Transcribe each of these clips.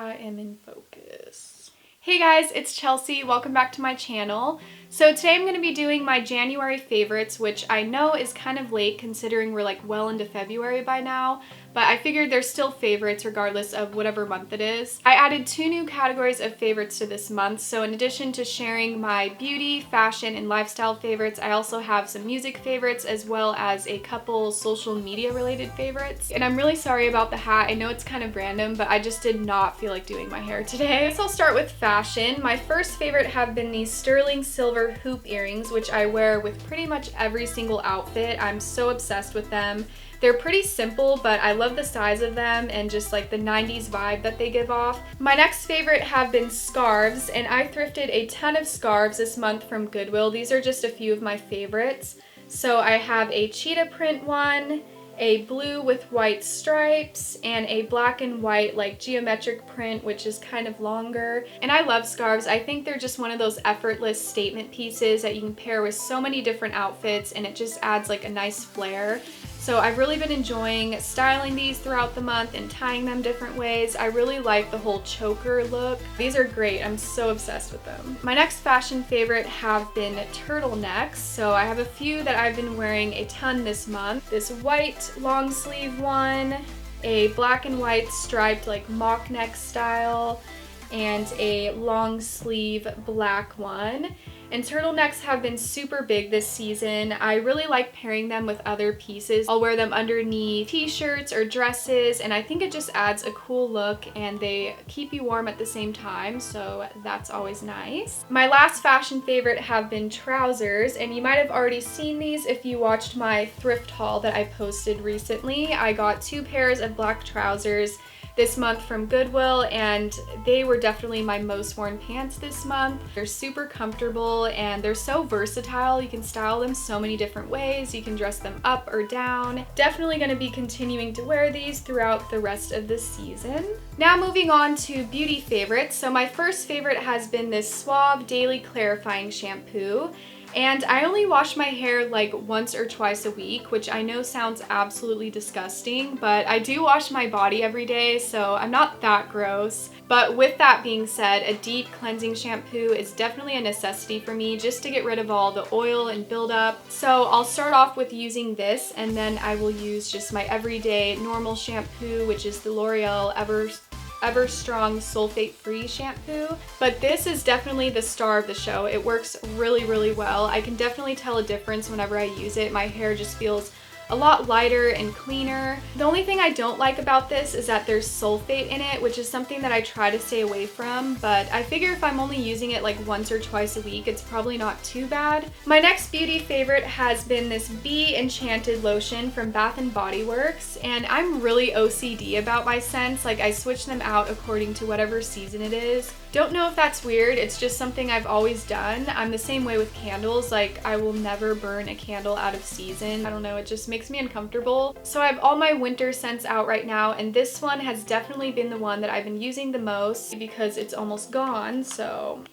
I am in focus. Hey guys, it's Chelsea. Welcome back to my channel. So today I'm going to be doing my January favorites, which I know is kind of late considering we're like well into February by now, but I figured they're still favorites regardless of whatever month it is. I added 2 new categories of favorites to this month, so in addition to sharing my beauty, fashion, and lifestyle favorites, I also have some music favorites as well as a couple social media related favorites. And I'm really sorry about the hat. I know it's kind of random, but I just did not feel like doing my hair today. So I'll start with fashion. My first favorite have been these sterling silver hoop earrings, which I wear with pretty much every single outfit. I'm so obsessed with them. They're pretty simple, but I love the size of them and just like the 90s vibe that they give off. My next favorite have been scarves, and I thrifted a ton of scarves this month from Goodwill. These are just a few of my favorites. So I have a cheetah print one, a blue with white stripes, and a black and white like geometric print, which is kind of longer. And I love scarves. I think they're just one of those effortless statement pieces that you can pair with so many different outfits, and it just adds like a nice flair. So I've really been enjoying styling these throughout the month and tying them different ways. I really like the whole choker look. These are great. I'm so obsessed with them. My next fashion favorite have been turtlenecks. So I have a few that I've been wearing a ton this month. This white long sleeve one, a black and white striped like mock neck style, and a long sleeve black one. And turtlenecks have been super big this season. I really like pairing them with other pieces. I'll wear them underneath t-shirts or dresses, and I think it just adds a cool look and they keep you warm at the same time, so that's always nice. My last fashion favorite have been trousers, and you might have already seen these if you watched my thrift haul that I posted recently. I got 2 pairs of black trousers this month from Goodwill, and they were definitely my most worn pants this month. They're super comfortable and they're so versatile. You can style them so many different ways. You can dress them up or down. Definitely going to be continuing to wear these throughout the rest of the season. Now moving on to beauty favorites. So my first favorite has been this Suave Daily Clarifying Shampoo. And I only wash my hair like once or twice a week, which I know sounds absolutely disgusting, but I do wash my body every day, so I'm not that gross. But with that being said, a deep cleansing shampoo is definitely a necessity for me just to get rid of all the oil and buildup. So I'll start off with using this, and then I will use just my everyday normal shampoo, which is the L'Oreal Ever Strong sulfate-free shampoo. But this is definitely the star of the show. It works really, really well. I can definitely tell a difference whenever I use it. My hair just feels a lot lighter and cleaner. The only thing I don't like about this is that there's sulfate in it, which is something that I try to stay away from, but I figure if I'm only using it like once or twice a week, it's probably not too bad. My next beauty favorite has been this Bee Enchanted lotion from Bath & Body Works, and I'm really OCD about my scents. Like, I switch them out according to whatever season it is. Don't know if that's weird, it's just something I've always done. I'm the same way with candles. Like, I will never burn a candle out of season. I don't know, it just makes me uncomfortable. So I have all my winter scents out right now, and this one has definitely been the one that I've been using the most because it's almost gone. So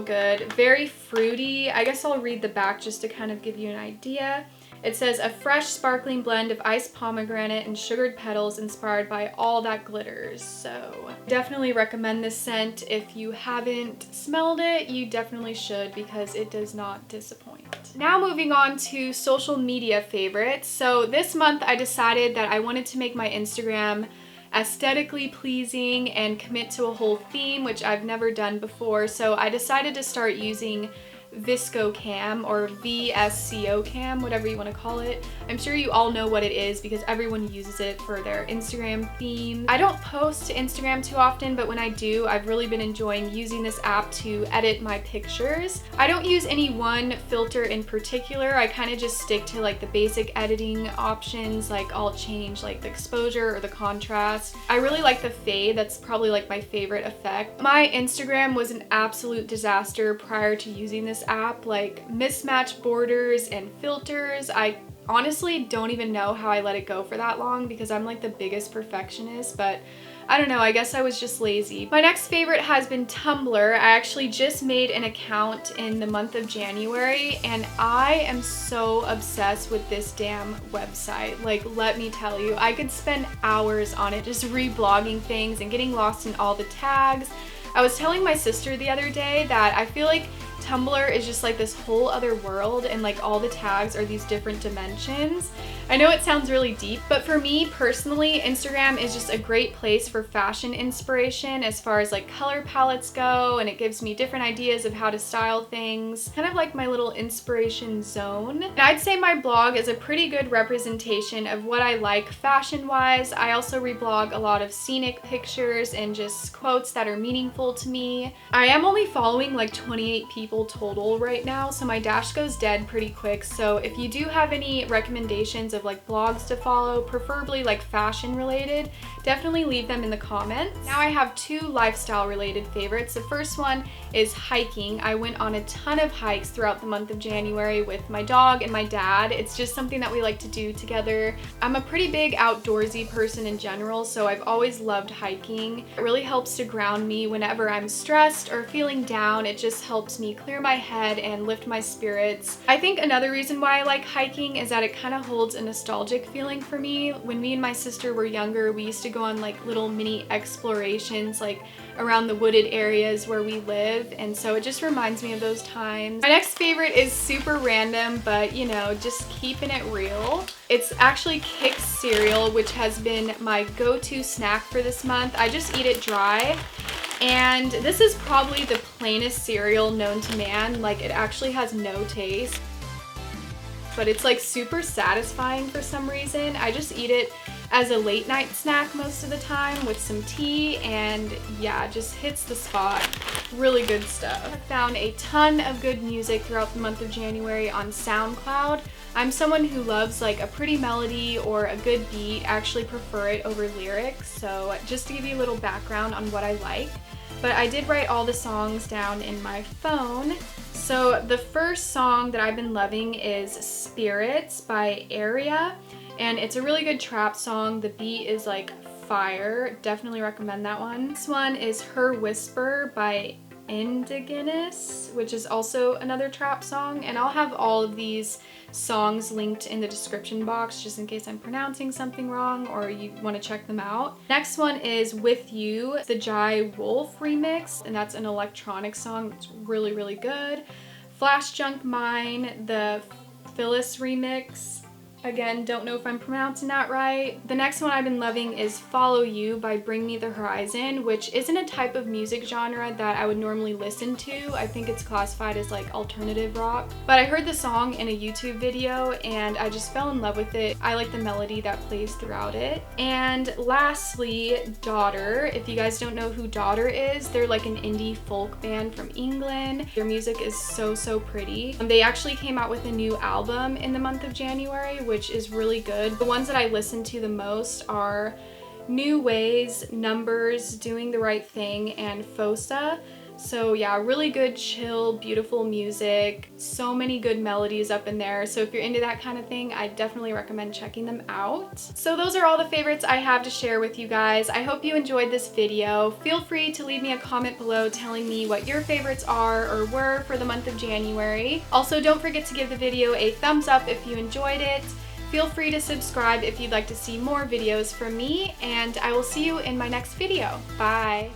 good. Very fruity. I guess I'll read the back just to kind of give you an idea. It says, a fresh sparkling blend of iced pomegranate and sugared petals inspired by all that glitters. So definitely recommend this scent. If you haven't smelled it, you definitely should because it does not disappoint. Now moving on to social media favorites. So this month I decided that I wanted to make my Instagram aesthetically pleasing and commit to a whole theme, which I've never done before. So I decided to start using VSCO Cam or VSCO Cam, whatever you want to call it. I'm sure you all know what it is because everyone uses it for their Instagram theme. I don't post to Instagram too often, but when I do, I've really been enjoying using this app to edit my pictures. I don't use any one filter in particular. I kind of just stick to like the basic editing options. Like, I'll change like the exposure or the contrast. I really like the fade. That's probably like my favorite effect. My Instagram was an absolute disaster prior to using this app. Like, mismatched borders and filters. I honestly don't even know how I let it go for that long because I'm like the biggest perfectionist, but I don't know, I guess I was just lazy. My next favorite has been Tumblr. I actually just made an account in the month of January, and I am so obsessed with this damn website. Like, let me tell you, I could spend hours on it just reblogging things and getting lost in all the tags. I was telling my sister the other day that I feel like Tumblr is just like this whole other world, and like all the tags are these different dimensions. I know it sounds really deep, but for me personally, Instagram is just a great place for fashion inspiration as far as like color palettes go, and it gives me different ideas of how to style things. Kind of like my little inspiration zone. And I'd say my blog is a pretty good representation of what I like fashion-wise. I also reblog a lot of scenic pictures and just quotes that are meaningful to me. I am only following like 28 people total right now, so my dash goes dead pretty quick. So if you do have any recommendations of like blogs to follow, preferably like fashion related, definitely leave them in the comments. Now I have two lifestyle related favorites. The first one is hiking. I went on a ton of hikes throughout the month of January with my dog and my dad. It's just something that we like to do together. I'm a pretty big outdoorsy person in general, so I've always loved hiking. It really helps to ground me whenever I'm stressed or feeling down. It just helps me clear my head and lift my spirits. I think another reason why I like hiking is that it kind of holds a nostalgic feeling for me. When me and my sister were younger, we used to go on like little mini explorations like around the wooded areas where we live, and so it just reminds me of those times. My next favorite is super random, but you know, just keeping it real. It's actually Kix cereal, which has been my go-to snack for this month. I just eat it dry. And this is probably the plainest cereal known to man. Like, it actually has no taste, but it's like super satisfying for some reason. I just eat it as a late night snack most of the time with some tea, and yeah, it just hits the spot. Really good stuff. I found a ton of good music throughout the month of January on SoundCloud. I'm someone who loves like a pretty melody or a good beat. I actually prefer it over lyrics, so just to give you a little background on what I like. But I did write all the songs down in my phone. So the first song that I've been loving is Spirits by Area, and it's a really good trap song. The beat is like fire. Definitely recommend that one. This one is Her Whisper by Indigenous, which is also another trap song, and I'll have all of these songs linked in the description box just in case I'm pronouncing something wrong or you want to check them out. Next one is With You, the Jai Wolf remix, and that's an electronic song. It's really, really good. Flash Junk Mine, the Phyllis remix. Again, don't know if I'm pronouncing that right. The next one I've been loving is Follow You by Bring Me the Horizon, which isn't a type of music genre that I would normally listen to. I think it's classified as like alternative rock. But I heard the song in a YouTube video and I just fell in love with it. I like the melody that plays throughout it. And lastly, Daughter. If you guys don't know who Daughter is, they're like an indie folk band from England. Their music is so, so pretty. They actually came out with a new album in the month of January, which is really good. The ones that I listen to the most are New Ways, Numbers, Doing the Right Thing, and Fosa. So yeah, really good, chill, beautiful music. So many good melodies up in there. So if you're into that kind of thing, I definitely recommend checking them out. So those are all the favorites I have to share with you guys. I hope you enjoyed this video. Feel free to leave me a comment below telling me what your favorites are or were for the month of January. Also, don't forget to give the video a thumbs up if you enjoyed it. Feel free to subscribe if you'd like to see more videos from me, and I will see you in my next video. Bye!